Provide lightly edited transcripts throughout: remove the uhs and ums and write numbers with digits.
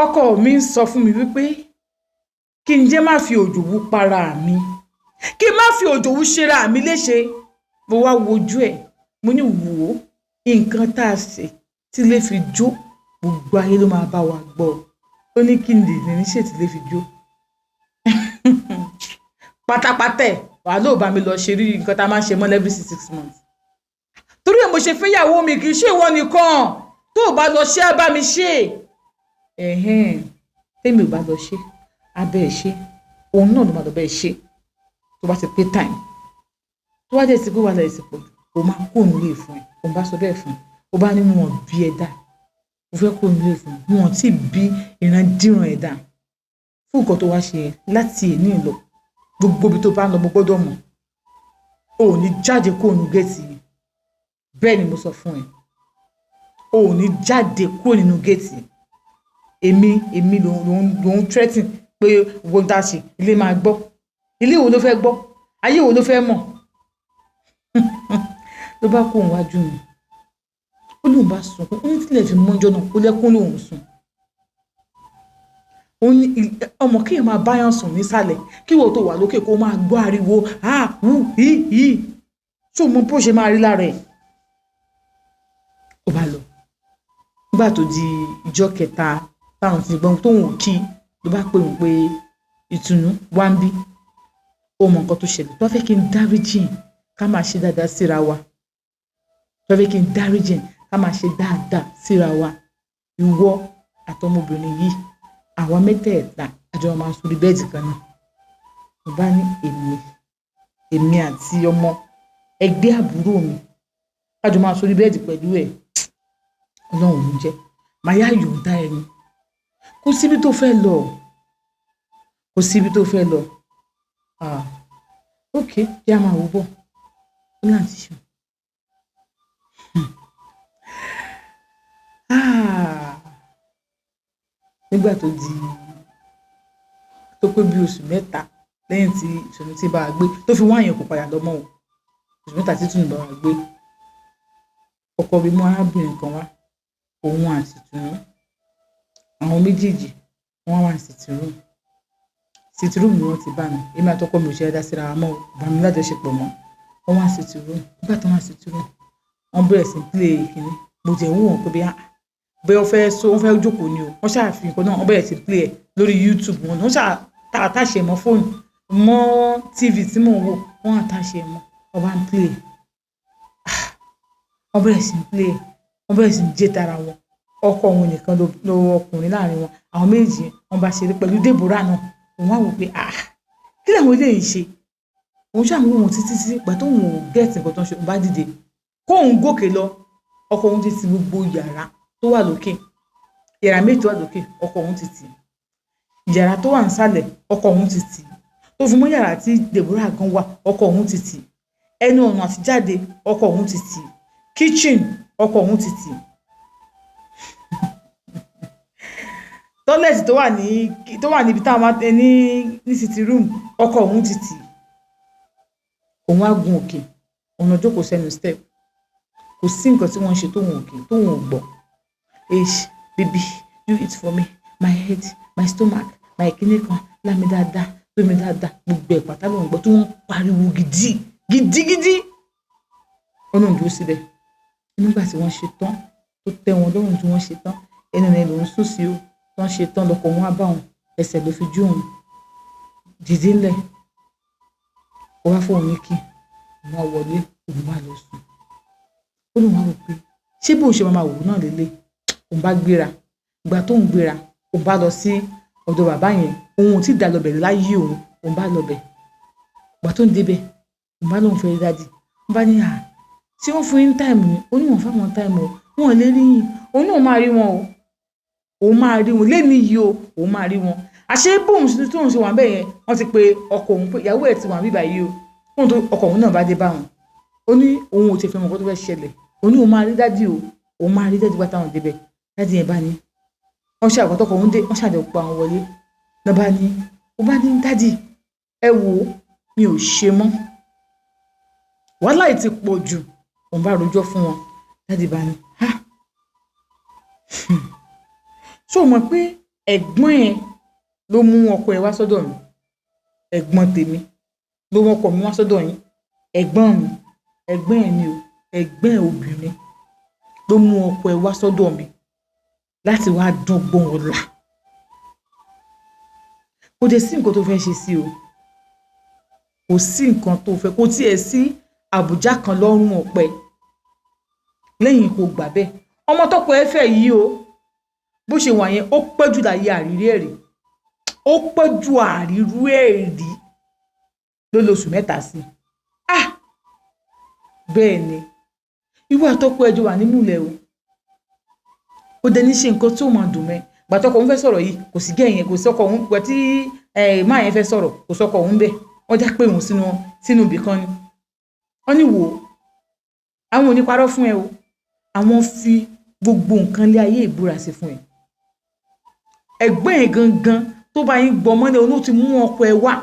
ọkọ mi ń sọ fún mi wípé kí n jẹ́ má fi òjòwú para mi, kí n má fi òjòwú ṣera mi léṣe. Mo wá wojú ẹ̀, mo ní wò ó, nǹkan tá a ṣe tí ilé fi jó gbogbo ayé ló máa bá wa gbọ́. Ó ní kí n lè ní ṣe tí ilé fi jó. Pátápátá wàá ló bá mi lọ ṣe rí nǹkan tá a máa ń ṣe mọ́ every 6 months. Torí ẹ̀ mo ṣe fẹ́yàwó mi, kì í ṣe ìwọ nìkan. Tó o bá lọ ṣe á bá mi ṣe. Tèmi ò bá lọ ṣe abẹ́ ẹ̀ ṣe, òun náà ló máa lọ bẹ́ẹ̀ ṣe tó bá ti pé time. Tó wá dé sí pé wà láì sí pọ̀ jù, o máa kó òun lè fún ẹ. Òun bá sọ bẹ́ẹ̀ fún ẹ, o bá ní wọn bí ẹ dá, o fẹ́ kó òun lè fún ẹ, wọn tí bí ìran díran ẹ dá fún nǹkan tó wá ṣe láti èní lọ. Gbogbo ibi tó bá ń lọ mo gbọ́dọ̀ mọ̀. O ò ní jáde kó òun géètì yìí. Bẹ́ẹ̀ ni mo sọ fún ẹ. O ò ní jáde kúrò nínú géètì. Èmi ló ń threaten pé owó ń dáṣe ilé máa gbọ́. Ilé wo ló fẹ́ gbọ́? Ayé wo ló fẹ́ mọ̀? Ló bá kó òun wájú mi. Ó lóun bá sùn, ó ní tílẹ̀ fi mọ́jọ́ náà, ó lẹ́kún lóun sùn. Ó ní ọmọ kí èèyàn máa báyàn sùn nísàlẹ̀, kí wọ́n tó wà lókè kó máa gbọ́ ariwo hí. Ṣé o mọ bó ṣe máa rí lára ẹ̀? Ó bá lọ. Nígbà tó di ìjọ́ kẹta táwọn ti gbọ́n tóun ò kí, ló bá pè mí pé Ìtùnú wá ń bí. Ó mọ nǹkan tó ṣẹlẹ̀. Tó fẹ́ kí n dáríjì ká máa ṣe dáadáa síra wa. Tó fẹ́ kí n dáríjì ká máa ṣe dáadáa síra wa. Ìwọ àtọmọbìnrin yìí, àwa mẹ́tẹ̀ẹ̀ta àjọ máa ń sórí bẹ́ẹ̀dì kan náà. Mo bá ní èmi àti ọmọ ẹgbẹ́ àbúrò mi àjọ máa sórí bẹ́ẹ̀dì pẹ̀lú ẹ̀. Ọlọ́run ló jẹ́. Màá yá yòǹda ẹni. Kò síbi tó fẹ́ lọ. Kò síbi tó fẹ́ lọ. Ok, yá máa wò bọ̀. Ó láti ṣe. Nígbà tó pé bí oṣù mẹ́ta lẹ́yìn tí Ìtùnú ti bá wa gbé, tó fi wá yẹn kò padà lọ mọ́ o. Oṣù mẹ́ta tí Ìtùnú bá wa gbé, ọkọ mi mú arábìnrin kan wá, òun àti Ìtùnú. Àwọn méjèèjì wọ́n wá sitting room ni wọ́n ti bá mi. Èmi àtọkọ mi ò ṣe dá síra wa mọ́ o, bá mi lájọṣepọ̀ mọ́. Wọ́n wá sitting room. Nígbà tí wọ́n wá sitting room, wọ́n bẹ̀rẹ̀ sí play kìíní. Mo jẹ́ wò wọ́n pé bóyá wọ́n fẹ́ jókòó ni o. Wọ́n ṣáà fi nǹkan náà, wọ́n bẹ̀rẹ̀ sí play ẹ̀ lórí YouTube wọn. Wọ́n ṣáà àtàṣe mọ́ fóònù, mọ́ TV tí mò ń wò. Wọ́n àtàṣe mọ́. Wọ́n bá ń play. Wọ́n bẹ̀rẹ̀ sí play. Wọ́n bẹ̀rẹ̀ sí jẹ́ tara wọn. Ọkọ òun nìkan ló ọkùnrin láàrin wọn. Àwọn méjì wọ́n bá ṣeré pẹ̀lú Deborah náà. Òun wá wò pé kí làwọn eléyìí ṣe? Òun ṣáà ń wò wọ́n títí ìgbà tó òun ò gẹ́ẹ̀tì nǹkan tó ń ṣe. Òun bá dìde kó òun gòkè lọ. Ọkọ òun ti ti gbogbo yàrá tó wà lókè. Yàrá méjì tó wà lókè, ọkọ òun ti tì. Yàrá tó wà nísàlẹ̀, ọkọ òun ti tì. Tó fi mọ́ yàrá tí Deborah gan wà, ọkọ òun ti tì. Ẹnu ọ̀nà àti jáde, ọkọ òun ti tì. Kitchen, ọkọ òun ti tì. Toilet tó wà níbi táwọn máa tẹ ní sitting room, ọkọ òun ti tì. Òun á gun òkè, òun jókòó sẹ́nu step. Kò sí nǹkan tí wọ́n ṣe tóun ò gbọ́. Baby, you eat for me, my head, my stomach, my kidney kan, lámi dáadáa, lómi dáadáa, gbogbo ẹ̀ pátá ló ń gbọ́ tí wọ́n pariwo gidigidi. Wọ́n náà dúró síbẹ̀. Nígbà tí wọ́n ṣe tán, tó tẹ́ wọn lọ́rùn tí wọ́n ṣe tán, ẹnu rẹ̀ ló ń sùn sí o. Wọ́n ṣe tán lọ́kọ̀ wọn á bá wọn, ẹsẹ̀ ló fi jú òun. Dìde ńlẹ̀. Ó wá fún òun ní kí òun wá wọlé, òun wá lọ sùn. Ó lóun wá wò pé ṣé bó ṣe máa wò náà lélẹ̀. Òun bá gbéra. Ìgbà tó ń gbéra, òun bá lọ sí ọ̀dọ̀ bàbá yẹn. Òun ò tí ì dá lọbẹ̀ láyé òun. Òun bá lọbẹ̀. Ìgbà tó ń débẹ̀, òun bá lóun fẹ́ rí dádì. Òun bá ní ṣé wọ́n fún yín táìmù ni? Ó ní wọ́n fáwọn táìmù o. Wọn ò lè rí yín. Òun náà máa rí wọn o. Òun máa rí wọn lẹ́ni yìí o. Òun máa rí wọn. Àṣé bóun tóun ṣe wà bẹ́ẹ̀ yẹn, wọ́n ti pe ọkọ òun pé ìyàwó ẹ̀ ti wà bíbá yìí o. Fóun tó ọkọ òun náà bá dé bá wọn. Ó ní òun ò ti fẹ́ mọ̀ nǹkan tó fẹ́ ṣẹlẹ̀. Ó ní òun máa rí dádì o. Òun máa rí dádì bá táwọn débẹ̀. Dádì yẹn bá ní. Wọ́n ṣe àkọ́tọ́ ọkọ òun dé, wọ́n ṣàjọ pa àwọn wọlé. Lọ́ba ní, ó bá ní dádì, ẹ wò ó, mi ò ṣe mọ́. Wàhálà yìí ti pọ̀ jù. Òun bá rojọ́ fún wọn. Dádì bá ní, ṣé o mọ̀ pé ẹ̀gbọ́n ẹ̀ ló mú ọkọ ẹ̀ wá sọ́dọ̀ mi, ẹ̀gbọ́n tèmi ló mú ọkọ mi wá sọ́dọ̀ yín, ẹ̀gbọ́n mi, ẹ̀gbọ́n ẹ̀ ni o, ẹ̀gbọ́n ẹ̀ obìnrin ló mú ọkọ ẹ̀ wá sọ́dọ̀ mi láti wá dọ́gbọ́n ọ̀la. Kò dé sí nǹkan tó fẹ́ ṣe sí o, kò sí nǹkan tó fẹ́, kò tiẹ̀ sí àbùjá kan lọ́rùn ọ̀pẹ lẹ́yìn kò gbà bẹ́ẹ̀. Ọmọ tọ́kọ ẹ̀ fẹ́ yìí o, bó ṣe wà yẹn ó pẹ́ jù láyé àrírí ẹ̀rí, ó pẹ́ jù àrírú ẹ̀rí ló lóṣù 3 sí. Bẹ́ẹ̀ ni ìwọ àtọ́kọ ẹ̀ jọ wà nímùlẹ̀ o, ó dẹni ṣe nǹkan tí ó máa dùn mẹ́. Gbàtọ́kọ òun fẹ́ sọ̀rọ̀ yìí kò sí gẹ̀yìn, kò sọ́kọ òun gbà tí máa yẹn fẹ́ sọ̀rọ̀ kò sọ́kọ òun bẹ́ẹ̀, wọ́n já pé òun sínú ibì kan ni. Wọ́n ní wò ó, àwọn ò ní parọ́ fún ẹ o, àwọn fi gbogbo nǹkan lé ayé ìbúra sí fún ẹ. Ẹ̀gbọ́n ẹ̀ gangan tó bá yín gbọ́ mọ́lẹ̀ òun ló ti mú ọkọ ẹ̀ wá.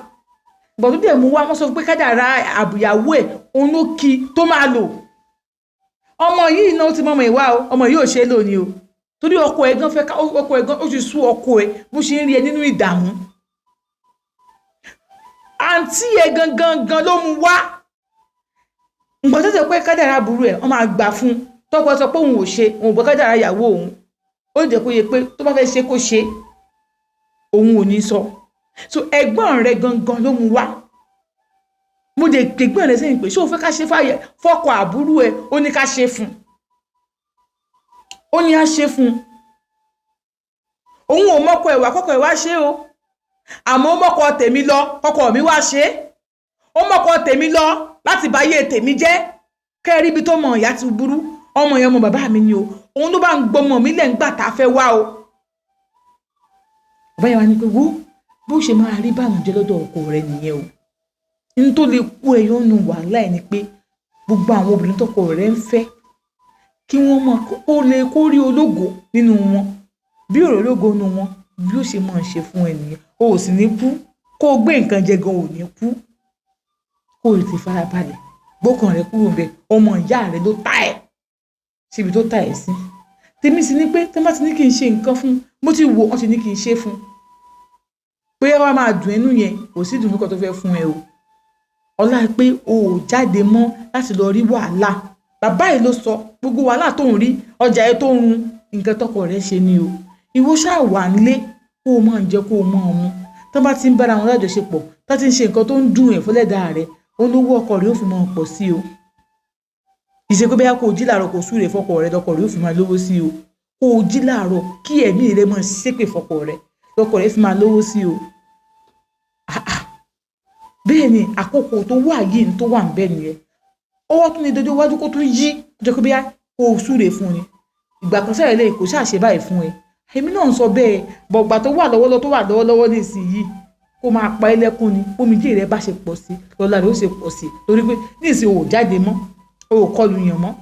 Ìgbà tó dẹ̀ mú wá wọ́n sọ pé kádàrá àbùyàwó ẹ̀ òun ló kí tó máa lò. Ọmọ yìí náà ó ti mọ́mọ́ ìwá o, ọmọ yìí ò ṣe é lónìí o, torí ọkọ ẹ̀ gan fẹ́ ká ọkọ ẹ̀ gan ó ti sú ọkọ ẹ̀ bó ṣe ń rí ẹ nínú ìdààmú. Àǹtí ẹ̀ gangan ló mú wá. Ìgbà tó sọ pé kádàrá burú ẹ̀ wọ́n máa gbà fún, tọ́kọ sọ pé òun ò ṣe, òun gbọ́ kádàrá ìyàwó òun, ó jẹ́ kó yẹ pé tó bá fẹ́ ṣe kó ṣe, òun ò ní sọ. So ẹ̀gbọ́n rẹ̀ gangan ló mú wá. Mo dé gbẹ̀gbọ́n rẹ̀ sẹ́yìn pé ṣé o fẹ́ ká ṣe fọ́kọ àbúrú ẹ̀, ó ní ká ṣe fún, ó ní á ṣe fún. Òun ò mọ́kọ ẹ̀ wá kọ́kọ́ ẹ̀ wá ṣe o, àmọ́ ó mọ́kọ tèmi lọ kọ́kọ́ mi wá ṣe, ó mọ́kọ tèmi lọ láti báyé tèmi jẹ́. Kẹ́rí ibi tó mọ ìyá ti burú, ọmọ yẹn ọmọ bàbá mi ni o, òun ló bá ń gbọmọ mi lẹ́ ń gbà tá a fẹ́ wá o. Bàbá yẹn wá ní pé wo bó ṣe máa rí bànújẹ́ lọ́dọ̀ ọkọ rẹ̀ nìyẹn o. Ní tó lè kú ẹyọ nu wàhálà ẹ̀ ni pé gbogbo àwọn obìnrin tọkọ rẹ̀ ń fẹ́ kí wọ́n mọ̀ kó rí ológo nínú wọn, bí ọ̀rọ̀ ológo nínú wọn bí ó ṣe máa ṣe fún ẹ nìyẹn. O ò sì ní kú, kó o gbé nǹkan jẹ gan ò ní kú, kó o ti farabalẹ̀ gbọ́kàn rẹ kúrò bẹ́ẹ̀. Ọmọ ìyá rẹ ló ta ẹ̀ síbi tó ta ẹ̀ sí. Tèmi sì ni pé tẹ́ bá ti ní kí n ṣe nǹkan fún, mo ti wò wọ́n ti ní kí n ṣe fún, pé wá máa dùn ẹnu yẹn kò sí dùn nǹkan tó fẹ́ fún ẹ o. Ọlá pé o ò jáde mọ́ láti lọ rí wàhálà. Bàbá yìí ló sọ gbogbo wàhálà tó ń rí, ọjà ẹ tó ń run, nǹkan tọkọ rẹ ṣe ni o. Ìwọ ṣáà wà nílé kó o máa ń jẹ kó o máa mú. Tọ́ bá ti ń bára wọn lájọṣepọ̀, tó ti ń ṣe nǹkan tó ń dùn ẹ̀ fọ́lẹ́dà rẹ̀, olówó ọkọ rẹ̀ ó fi máa pọ̀ sí o. Ìṣe pé bóyá kó o jí láàárọ̀ kó o súre fọ́kọ rẹ̀ lọ́kọ rẹ̀ ó fi máa lówó sí o. Kó o jí láàárọ̀ kí ẹ̀mí rẹ̀ máa ṣépè fọ́kọ rẹ̀ lọ́kọ rẹ̀ fi máa lówó sí o. Bẹ́ẹ̀ ni àkókò tó wà yìí tó wà ń bẹ nìyẹn. Ọwọ́ tún ní dojú wájú kó tún yí jẹ́ pé bóyá kó o súre fún ni. Ìgbà kan sẹ́yìn lè kó ṣàṣe báyìí fún ẹ. Èmi náà ń sọ bẹ́ẹ̀, bọ̀gbà tó wà lọ́wọ́lọ́wọ́ nísìnyí kó máa pa ẹlẹ́kùn ni, omijé rẹ̀ bá ṣe pọ̀ sí lọ́la rẹ̀ ó ṣe pọ̀ sí, torí pé nísìnyí o ò jáde mọ́, o ò kọlu yàn mọ́.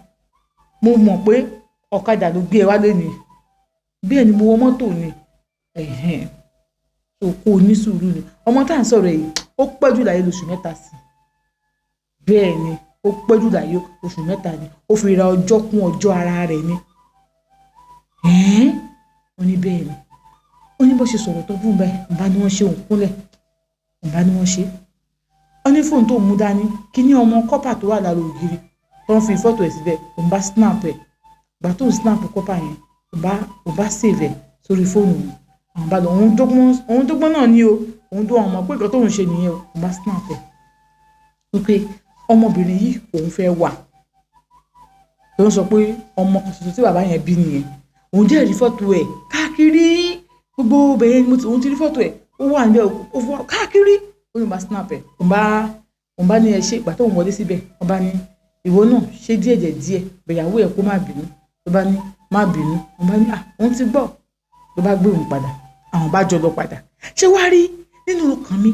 Mo mọ̀ pé ọ̀kadà ló gbé ẹ wálé ni, bẹ́ẹ̀ ni mo wọ mọ́tò ni, so kó o ní sùúrù ni. Ọmọ tá à ń sọ̀rọ̀ yìí ó pẹ́ jù láyé lóṣù 3 sí. Bẹ́ẹ̀ ni ó pẹ́ jù láyé oṣù 3 ni, ó fi ra ọjọ́ kún ọjọ́ ara rẹ̀ ni. Ó ní bẹ́ẹ̀ ni, ó ní bó ṣe sọ̀rọ̀ tó fún báyìí, bá ní wọ́n ṣe òun kúnlẹ̀, bá ní wọ́n ṣe. Ó ní fóònù tó mú dání, kí ní ọmọ kọ́pà tó wà lára ògiri tó ń fi fọ́tò ẹ̀ síbẹ̀, òun bá snap ẹ̀. Ìgbà tó ń snap kọ́pà yẹn, òun bá save ẹ̀ sórí fóònù yẹn. Àwọn bá lọ, òun dọ́gbọ́n náà ní o, òun tó ọmọ pé nǹkan tóun ṣe nìyẹn o, òun bá snap ẹ̀. Wípé ọmọbìnrin yìí òun fẹ́ wà. Tó ń sọ pé ọmọ kan tuntun tí bàbá yẹn bí nìyẹn. Òun dẹ̀ rí fọ́tò ẹ̀ káàkiri gbogbo bẹ̀yẹn ni òun ti rí fọ́tò ẹ̀, ó wà níbẹ̀ ó fọ́ káàkiri. Ó ní bá snap ẹ̀, òun bá ní ẹ ṣe ìgbà tó ń wọlé síbẹ̀, wọ́n bá ní ìwọ náà ṣe díẹ̀ bẹ̀yàwó ẹ̀ kó má bínú. Ló bá ní má bínú, òun bá ní òun ti gbọ́. Ló bá gbé òun padà, àwọn bá jọ lọ padà. Ṣé wàá rí nínú ọkàn mi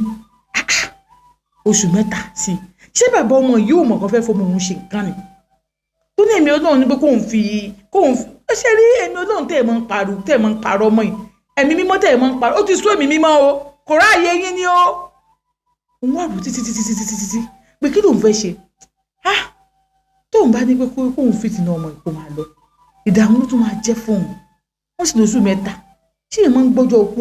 oṣù 3 sí, ṣé bàbá ọmọ yìí ò mọ̀ kan fẹ́ fọmọ òun ṣe nǹkan ni? Tó ní èmi Ọlọ́run ní pé kóun fi ṣe rí èmi Ọlọ́run tẹ́ ẹ̀ mọ́ ń parọ́ ọmọ yìí, ẹ̀mí mímọ́ tẹ́ ẹ̀ mọ́ ń parọ́, ó ti sú ẹ̀mí mímọ́ o, kò ráàyè yín ni o. Òun wà rò títí pé kí lòun fẹ́ ṣe. Tóun bá ní pé kóun fìtì náà ọmọ ìkó máa lọ, ìdààmú ló tún máa jẹ́ fóun. Wọ́n sì lóṣù 3, ṣé èèyàn máa ń gbọ́jọ́ okú